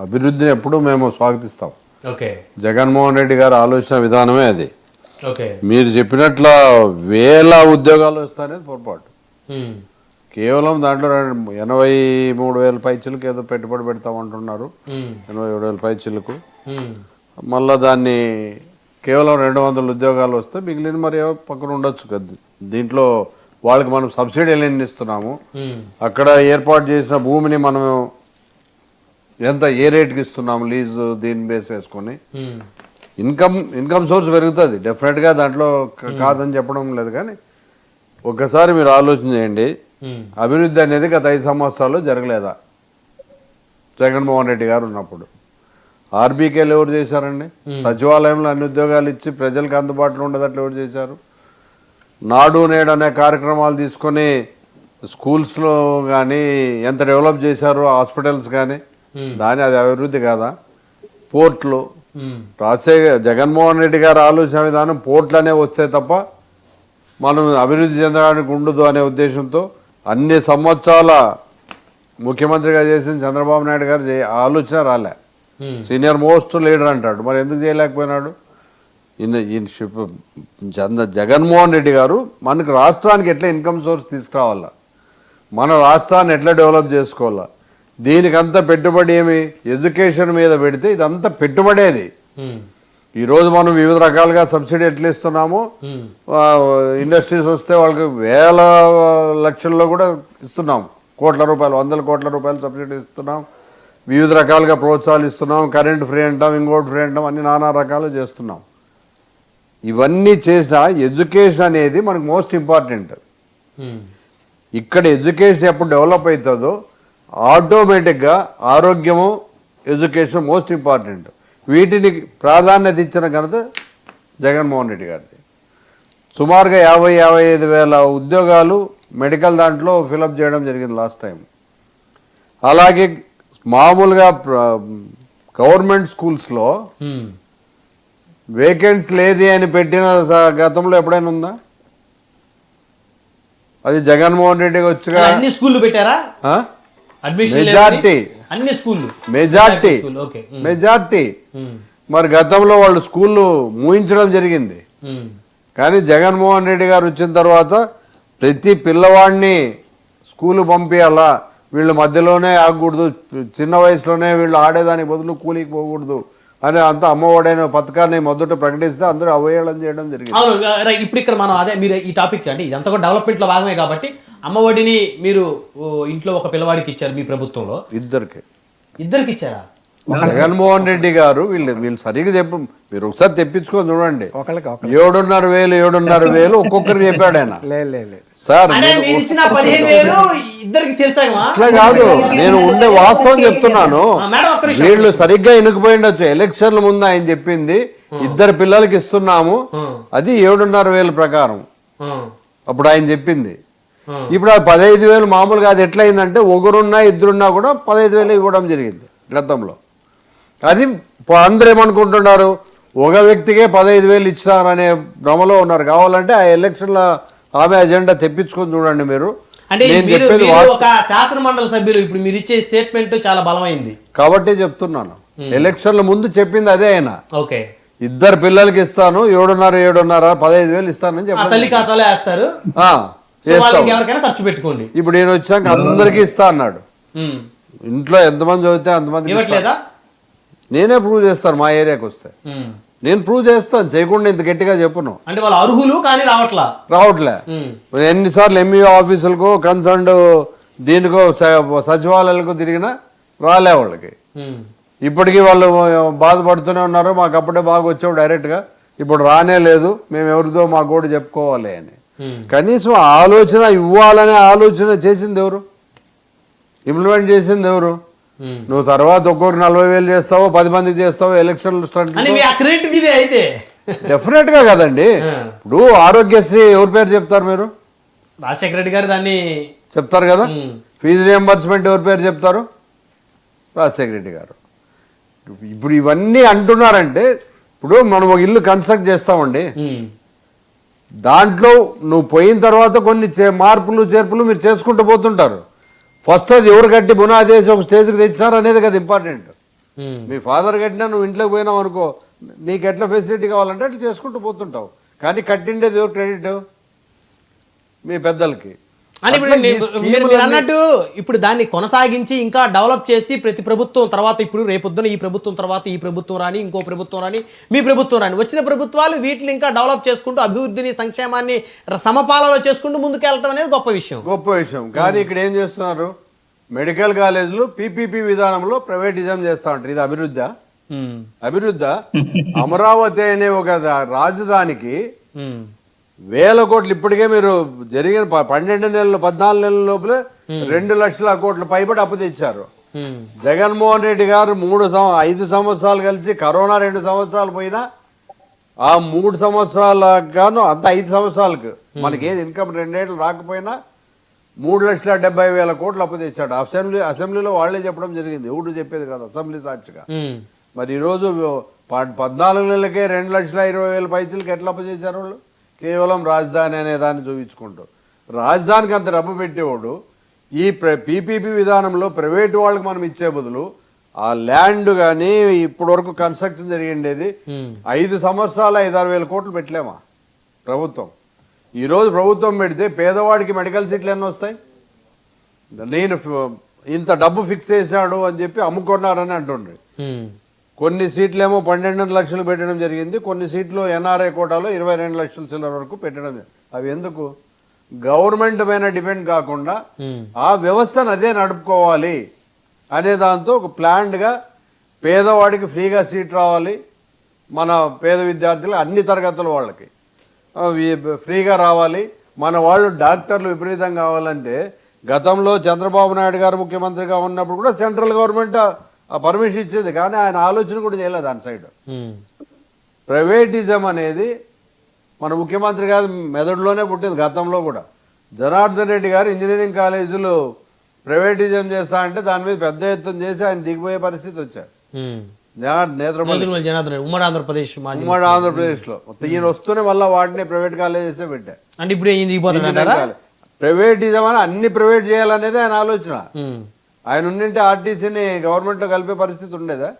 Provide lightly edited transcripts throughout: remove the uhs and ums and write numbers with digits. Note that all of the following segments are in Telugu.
అభివృద్ధిని ఎప్పుడూ మేము స్వాగతిస్తాం. ఓకే, జగన్మోహన్ రెడ్డి గారి ఆలోచన విధానమే అది. ఓకే, మీరు చెప్పినట్ల వేల ఉద్యోగాలు వస్తాయనేది పొరపాటు. కేవలం దాంట్లో 83,000 పైచిలకు ఏదో పెట్టుబడి పెడతామంటున్నారు, 87,000 పైచిలకు. మళ్ళీ దాన్ని కేవలం 200 ఉద్యోగాలు వస్తే మిగిలిన మరి పక్కన ఉండొచ్చు కదా. దీంట్లో వాళ్ళకి మనం సబ్సిడీలు ఎన్ని ఇస్తున్నాము, అక్కడ ఏర్పాటు చేసిన భూమిని మనం ఎంత ఏ రేట్కి ఇస్తున్నాము లీజు, దీన్ని బేస్ చేసుకొని ఇన్కమ్ సోర్స్ పెరుగుతుంది డెఫినెట్గా. దాంట్లో కాదని చెప్పడం లేదు, కానీ ఒక్కసారి మీరు ఆలోచన చేయండి, అభివృద్ధి అనేది గత 5 సంవత్సరాల్లో జరగలేదా జగన్మోహన్ రెడ్డి గారు ఉన్నప్పుడు? ఆర్బీకేలు ఎవరు చేశారండి? సచివాలయంలో అన్ని ఉద్యోగాలు ఇచ్చి ప్రజలకు అందుబాటులో ఉండేటట్లు ఎవరు చేశారు? నాడు నేడు అనే కార్యక్రమాలు తీసుకొని స్కూల్స్లో కానీ ఎంత డెవలప్ చేశారు, హాస్పిటల్స్ కానీ, దాని అది అభివృద్ధి కాదా? పోర్ట్లు జగన్మోహన్ రెడ్డి గారు ఆలోచన విధానం పోర్ట్లనే వస్తే తప్ప మనం అభివృద్ధి చెందడానికి ఉండదు అనే ఉద్దేశంతో అన్ని సంవత్సరాల ముఖ్యమంత్రిగా చేసిన చంద్రబాబు నాయుడు గారు ఆలోచన రాలే. సీనియర్ మోస్ట్ లీడర్ అంటాడు, మరి ఎందుకు చేయలేకపోయినాడు? జగన్మోహన్ రెడ్డి గారు మనకు రాష్ట్రానికి ఎట్లా ఇన్కమ్ సోర్స్ తీసుకురావాలా, మన రాష్ట్రాన్ని ఎట్లా డెవలప్ చేసుకోవాలా, దీనికంతా పెట్టుబడి ఏమి ఎడ్యుకేషన్ మీద పెడితే ఇదంతా పెట్టుబడేది. ఈరోజు మనం వివిధ రకాలుగా సబ్సిడీ ఎట్లా ఇస్తున్నామో, ఇండస్ట్రీస్ వస్తే వాళ్ళకి వేల లక్షల్లో కూడా ఇస్తున్నాం, కోట్ల రూపాయలు, 100 కోట్ల రూపాయలు సబ్సిడీ ఇస్తున్నాం, వివిధ రకాలుగా ప్రోత్సాహాలు ఇస్తున్నాం, కరెంట్ ఫ్రీ అంటాం, ఇంకోటి ఫ్రీ అంటాం, అన్ని నానా రకాలు చేస్తున్నాం. ఇవన్నీ చేసిన ఎడ్యుకేషన్ అనేది మనకు మోస్ట్ ఇంపార్టెంట్. ఇక్కడ ఎడ్యుకేషన్ ఎప్పుడు డెవలప్ అవుతుందో ఆటోమేటిక్గా ఆరోగ్యము, ఎడ్యుకేషన్ మోస్ట్ ఇంపార్టెంట్. వీటిని ప్రాధాన్యత ఇచ్చిన ఘనత జగన్మోహన్ రెడ్డి గారిది. సుమారుగా 55 వేల ఉద్యోగాలు మెడికల్ దాంట్లో ఫిలప్ చేయడం జరిగింది లాస్ట్ టైం. అలాగే మామూలుగా గవర్నమెంట్ స్కూల్స్లో వేకెన్సీ లేది అని పెట్టిన గతంలో ఎప్పుడైనా ఉందా? అది జగన్మోహన్ రెడ్డి వచ్చి అన్ని స్కూళ్ళు పెట్టారా? మెజార్టీ మరి గతంలో వాళ్ళు స్కూళ్ళు మూయించడం జరిగింది. కానీ జగన్మోహన్ రెడ్డి గారు వచ్చిన తర్వాత ప్రతి పిల్లవాడిని స్కూలు పంపించాలా, వీళ్ళు మధ్యలోనే ఆగకూడదు, చిన్న వయసులోనే వీళ్ళు ఆడేదానికి బదులు కూలికి పోకూడదు అని అంత అమ్మఒడైన పథకాన్ని మొదట ప్రకటిస్తే అందరూ అవహేళన చేయడం జరిగింది. అవును, రైట్. ఇప్పుడు ఇక్కడ మనం అదే మీరు ఈ టాపిక్ అంటే ఇదంతా కూడా డెవలప్మెంట్లో భాగమే కాబట్టి అమ్మఒడిని మీరు ఇంట్లో ఒక పిల్లవాడికి ఇచ్చారు మీ ప్రభుత్వంలో. ఇద్దరికి ఇచ్చారా? జగన్మోహన్ రెడ్డి గారు వీళ్ళు సరిగ్గా చెప్పు, మీరు ఒకసారి తెప్పించుకొని చూడండి. 7,500 ఒక్కొక్కరికి చెప్పాడు ఆయన. సార్ అట్లా కాదు, నేను ఉండే వాస్తవం చెప్తున్నాను. వీళ్ళు సరిగ్గా ఎన్నుకుపోయిండొచ్చు. ఎలక్షన్ల ముందు ఆయన చెప్పింది 2 పిల్లలకి ఇస్తున్నాము, అది 7,500 ప్రకారం అప్పుడు ఆయన చెప్పింది. ఇప్పుడు ఆ 15,000 మామూలుగా అది ఎట్లయిందంటే ఒకరున్నా ఇద్దరున్నా కూడా 15,000 ఇవ్వడం జరిగింది గతంలో. అది అందరూ ఏమనుకుంటున్నారు, ఒక వ్యక్తికే 15,000 ఇచ్చారనే భ్రమలో ఉన్నారు. కావాలంటే ఆ ఎలక్షన్ల ఆమె అజెండా తెప్పించుకొని చూడండి మీరు. అంటే ఒక శాసన మండలి సభ్యులు ఇప్పుడు మీరు ఇచ్చే స్టేట్మెంట్ చాలా బలమైంది కాబట్టి చెప్తున్నాను. ఎలక్షన్ల ముందు చెప్పింది అదే ఆయన. ఓకే, 2 పిల్లలకి ఇస్తాను, 7,500 15,000 ఇస్తానని చెప్పి తల్లి ఖాతాలో వేస్తారు, ఖర్చు పెట్టుకోండి. ఇప్పుడు నేను వచ్చాక అందరికి ఇస్తా అన్నాడు. ఇంట్లో ఎంతమంది చదివితే అంతమంది ఇవ్వట్లేదా? నేనే ప్రూవ్ చేస్తాను, మా ఏరియాకి వస్తే నేను ప్రూవ్ చేస్తాను, చేయకుండా ఇంత గట్టిగా చెప్పును. అంటే వాళ్ళు అర్హులు కానీ రావట్లే. ఎన్నిసార్లు ఎంఈఓ ఆఫీసులకు కన్సర్న్ దీనికో సచివాలయాలకు తిరిగినా రాలే వాళ్ళకి. ఇప్పటికీ వాళ్ళు బాధపడుతూనే ఉన్నారు, మాకు అప్పుడే బాగా వచ్చావు డైరెక్ట్గా, ఇప్పుడు రానే లేదు, మేము ఎవరిదో మా కూడా చెప్పుకోవాలి అని. కనీసం ఆలోచన ఇవ్వాలనే ఆలోచన చేసింది ఎవరు? ఇంప్లిమెంట్ చేసింది ఎవరు? నువ్వు తర్వాత ఒక్కొక్కరు 40,000 చేస్తావో, 10 మందికి చేస్తావో, ఎలక్షన్లు స్టార్ట్ డెఫినెట్ గా కదండి. ఇప్పుడు ఆరోగ్యశ్రీ ఎవరి పేరు చెప్తారు మీరు? రాజశేఖర రెడ్డి గారు దాన్ని చెప్తారు కదా. ఫీజు రియంబర్స్మెంట్ ఎవరి పేరు చెప్తారు? రాజశేఖర రెడ్డి గారు. ఇప్పుడు ఇవన్నీ అంటున్నారంటే, ఇప్పుడు మనం ఒక ఇల్లు కన్స్ట్రక్ట్ చేస్తామండి, దాంట్లో నువ్వు పోయిన తర్వాత కొన్ని మార్పులు చేర్పులు మీరు చేసుకుంటూ పోతుంటారు. ఫస్ట్ అది ఎవరు కట్టి బునాదేసి ఒక స్టేజ్కి తెచ్చినారు అనేది కదా ఇంపార్టెంట్. మీ ఫాదర్ కట్టినా నువ్వు ఇంట్లోకి పోయినావు అనుకో, నీకు ఎట్లా ఫెసిలిటీ కావాలంటే అట్లా చేసుకుంటూ పోతుంటావు. కానీ కట్టిండేది ఎవరు క్రెడిట్? మీ పెద్దలకి. అని ఇప్పుడు మీరు అన్నట్టు ఇప్పుడు దాన్ని కొనసాగించి ఇంకా డెవలప్ చేసి ప్రతి ప్రభుత్వం తర్వాత ఇప్పుడు రేపొద్దున ఈ ప్రభుత్వం తర్వాత ఈ ప్రభుత్వం రాని, ఇంకో ప్రభుత్వం రాని, మీ ప్రభుత్వం రాని, వచ్చిన ప్రభుత్వాలు వీటిని ఇంకా డెవలప్ చేసుకుంటూ అభివృద్ధిని సంక్షేమాన్ని సమపాలలో చేసుకుంటూ ముందుకెళ్ళటం అనేది గొప్ప విషయం. కానీ ఇక్కడ ఏం చేస్తున్నారు? మెడికల్ కాలేజీలు పీపీపీ విధానంలో ప్రైవేటిజం చేస్తా ఉంటారు. ఇది అభివృద్ధి. అమరావతి అనే ఒక రాజధానికి వేల కోట్లు ఇప్పటికే మీరు జరిగిన 12 నెలలు 14 నెలల లోపలే 2 లక్షల కోట్ల పైబడి అప్పు తెచ్చారు. జగన్మోహన్ రెడ్డి గారు 5 సంవత్సరాలు కలిసి కరోనా 2 సంవత్సరాలు పోయినా ఆ 3 సంవత్సరాలకు గాను అంత 5 సంవత్సరాలకు మనకి ఏది ఇన్కమ్ 2 ఏళ్ళు రాకపోయినా 3,70,000 కోట్లు అప్పు తెచ్చాడు. అసెంబ్లీలో వాళ్ళే చెప్పడం జరిగింది, ఎవడు చెప్పేది కాదు, అసెంబ్లీ సాక్షిగా. మరి ఈరోజు 14 నెలలకే 2,20,000 పైచలకి ఎట్లా అప్పు చేశారు వాళ్ళు? కేవలం రాజధాని అనే దాన్ని చూపించుకుంటూ. రాజధానికి అంత డబ్బు పెట్టేవాడు ఈ పీపీపీ విధానంలో ప్రైవేటు వాళ్ళకి మనం ఇచ్చే బదులు ఆ ల్యాండ్ కానీ ఇప్పటి వరకు కన్స్ట్రక్షన్ జరిగిండేది 5 సంవత్సరాలు 5-6 కోట్లు పెట్టలేమా ప్రభుత్వం? ఈరోజు ప్రభుత్వం పెడితే పేదవాడికి మెడికల్ సీట్లు ఎన్ని వస్తాయి? నేను ఇంత డబ్బు ఫిక్స్ చేశాడు అని చెప్పి అమ్ముకున్నారని అంటుండ్రి. కొన్ని సీట్లేమో 12 లక్షలు పెట్టడం జరిగింది, కొన్ని సీట్లు ఎన్ఆర్ఐ కోటాలో 22 లక్షల చిల్లర వరకు పెట్టడం. అవి ఎందుకు? గవర్నమెంట్ పైన డిపెండ్ కాకుండా ఆ వ్యవస్థను అదే నడుపుకోవాలి అనే దాంతో ఒక ప్లాన్డ్గా పేదవాడికి ఫ్రీగా సీట్ రావాలి, మన పేద విద్యార్థులు అన్ని తరగతుల వాళ్ళకి ఫ్రీగా రావాలి, మన వాళ్ళు డాక్టర్లు విపరీతంగా కావాలంటే గతంలో చంద్రబాబు నాయుడు గారు ముఖ్యమంత్రిగా ఉన్నప్పుడు కూడా సెంట్రల్ గవర్నమెంట్ పర్మిషన్ ఇచ్చేది, కానీ ఆయన ఆలోచన కూడా చేయలేదు దాని సైడ్. ప్రైవేటిజం అనేది మన ముఖ్యమంత్రి గారు మెదడులోనే పుట్టింది. గతంలో కూడా జనార్దన్ రెడ్డి గారు ఇంజనీరింగ్ కాలేజీలు ప్రైవేటిజం చేస్తా అంటే దాని మీద పెద్ద ఎత్తున చేసి ఆయన దిగిపోయే పరిస్థితి వచ్చారు. ఉమ్మడి ఆంధ్రప్రదేశ్లో ఈయన వస్తూనే మళ్ళీ వాటిని ప్రైవేట్ కాలేజెస్ పెట్టారు. అంటే ఇప్పుడు ప్రైవేటిజం అని అన్ని ప్రైవేట్ చేయాలనేది ఆయన ఆలోచన. ఆయన ఉండింటే ఆర్టీసీని గవర్నమెంట్లో కలిపే పరిస్థితి ఉండేదా?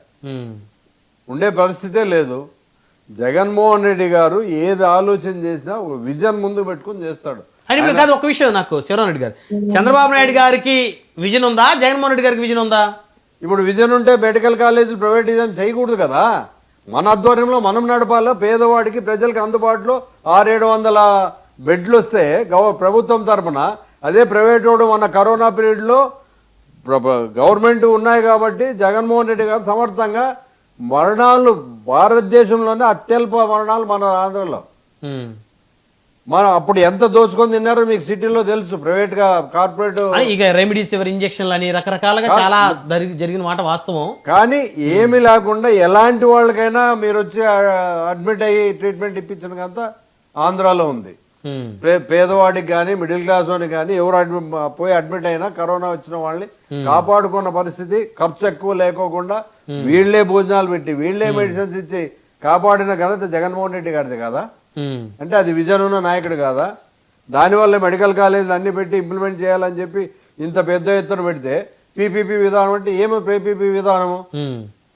ఉండే పరిస్థితే లేదు. జగన్మోహన్ రెడ్డి గారు ఏది ఆలోచన చేసినా ఒక విజన్ ముందు పెట్టుకుని చేస్తాడు. అని ఇప్పుడు కాదు, ఒక విషయం నాకు శివరామ్ రెడ్డి గారు, చంద్రబాబు నాయుడు గారికి విజన్ ఉందా, జగన్మోహన్ రెడ్డి గారికి విజన్ ఉందా? ఇప్పుడు విజన్ ఉంటే మెడికల్ కాలేజీలు ప్రైవేటిజం చేయకూడదు కదా. మన ఆధ్వర్యంలో మనం నడపాలో, పేదవాడికి ప్రజలకు అందుబాటులో 600-700 బెడ్లు వస్తే ప్రభుత్వం తరఫున. అదే ప్రైవేట్ వాడు మన కరోనా పీరియడ్లో గవర్నమెంట్ ఉన్నాయి కాబట్టి జగన్మోహన్ రెడ్డి గారు సమర్థంగా మరణాలు భారతదేశంలోనే అత్యల్ప మరణాలు మన ఆంధ్రలో. మనం అప్పుడు ఎంత దోచుకొని తిన్నారో మీకు సిటీలో తెలుసు. ప్రైవేట్ గా కార్పొరేట్ ఇక రెమిడీసివిర్ ఇంజక్షన్లు అని రకరకాలుగా చాలా జరిగిన మాట వాస్తవం. కానీ ఏమి లేకుండా ఎలాంటి వాళ్ళకైనా మీరు వచ్చి అడ్మిట్ అయ్యి ట్రీట్మెంట్ ఇప్పించినంత ఆంధ్రాలో ఉంది. పేదవాడికి కానీ మిడిల్ క్లాస్ వాడికి కానీ ఎవరు పోయి అడ్మిట్ అయినా కరోనా వచ్చిన వాళ్ళని కాపాడుకున్న పరిస్థితి, ఖర్చు ఎక్కువ లేకోకుండా వీళ్లే భోజనాలు పెట్టి వీళ్లే మెడిసిన్స్ ఇచ్చి కాపాడిన ఘనత జగన్మోహన్ రెడ్డి గారిది కదా. అంటే అది విజన్ ఉన్న నాయకుడు కాదా? దానివల్ల మెడికల్ కాలేజీలు అన్ని పెట్టి ఇంప్లిమెంట్ చేయాలని చెప్పి ఇంత పెద్ద ఎత్తున పెడితే పీపీపీ విధానం అంటే ఏమో పీపీపీ విధానము